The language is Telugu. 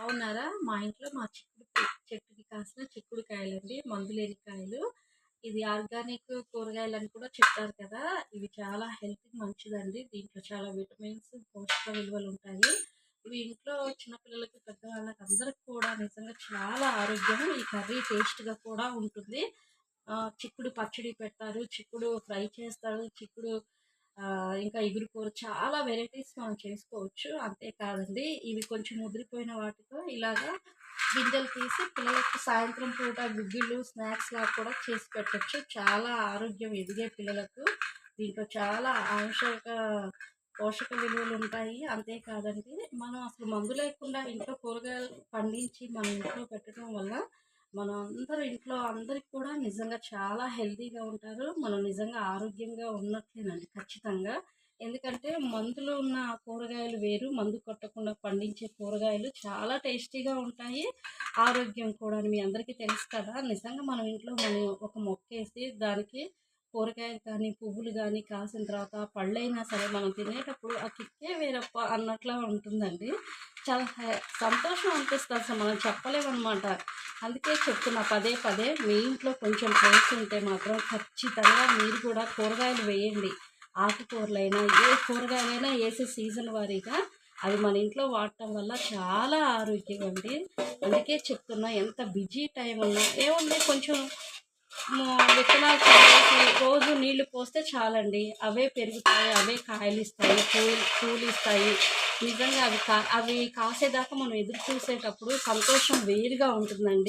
బాగున్నారా? మా ఇంట్లో మా చెట్టుకి కాసిన చిక్కుడుకాయలండి. మందులేని కాయలు. ఇది ఆర్గానిక్ కూరగాయలని కూడా చెప్తారు కదా! ఇవి చాలా హెల్త్‌కి మంచిదండి. దీంట్లో చాలా విటమిన్స్, పోషక విలువలుంటాయి. ఇవి ఇంట్లో చిన్న పిల్లలకి, పెద్దవాళ్ళకి అందరికి కూడా నిజంగా చాలా ఆరోగ్యం. ఈ కర్రీ టేస్ట్‌గా కూడా ఉంటుంది. చిక్కుడు పచ్చడి పెడతారు, చిక్కుడు ఫ్రై చేస్తారు, చిక్కుడు ఇంకా ఇగురు కూర చాలా వెరైటీస్ మనం చేసుకోవచ్చు. అంతే కాదండి, ఇవి కొంచెం ముదిరిపోయిన వాటితో ఇలాగా గింజలు తీసి పిల్లలకి సాయంత్రం పూట గుగ్గిళ్ళు స్నాక్స్‌లాగా కూడా చేసి పెట్టొచ్చు. చాలా ఆరోగ్యం ఎదిగే పిల్లలకు. దీంట్లో చాలా పోషక విలువలుంటాయి. అంతే కాదండి, మనం అసలు మందు లేకుండా ఇంట్లో కూరగాయలు పండించి మన ఇంట్లో పెట్టడం వల్ల మనం అందరూ ఇంట్లో అందరికి కూడా నిజంగా చాలా హెల్తీగా ఉంటారు. మనం నిజంగా ఆరోగ్యంగా ఉన్నట్లేనండి ఖచ్చితంగా. ఎందుకంటే మందులు ఉన్న కూరగాయలు వేరు, మందు కొట్టకుండా పండించే కూరగాయలు చాలా టేస్టీగా ఉంటాయి. ఆరోగ్యం కూడా మీ అందరికీ తెలుసు కదా! నిజంగా మనం ఇంట్లో మనం ఒక మొక్కేసి దానికి కూరగాయలు కానీ, పువ్వులు గానీ కాసిన తర్వాత పళ్ళైనా సరే మనం తినేటప్పుడు ఆ కిక్కే వేరప్ప అన్నట్లా ఉంటుందండి. చాలా సంతోషం అనిపిస్తది. అసలు మనం చెప్పలేమనమాట. అందుకే చెప్తున్నా పదే పదే, మీ ఇంట్లో కొంచెం ప్లేస్ ఉంటే మాత్రం ఖచ్చితంగా మీరు కూడా కూరగాయలు వేయండి. ఆకుకూరలైనా, ఏ కూరగాయలైనా ఏసి సీజన్ వారీగా అవి మన ఇంట్లో వాడటం వల్ల చాలా ఆరోగ్యం అండి. అందుకే చెప్తున్నా, ఎంత బిజీ టైం ఉన్నా ఏముంది కొంచెం విత్తనాలు చల్లేసి రోజు నీళ్లు పోస్తే చాలండి. అవే పెరుగుతాయి, అవే కాయలిస్తాయి, పూలిస్తాయి. నిజంగా అవి కాసేదాకా మనం ఎదురు చూసేటప్పుడు సంతోషం వేరుగా ఉంటుందండి.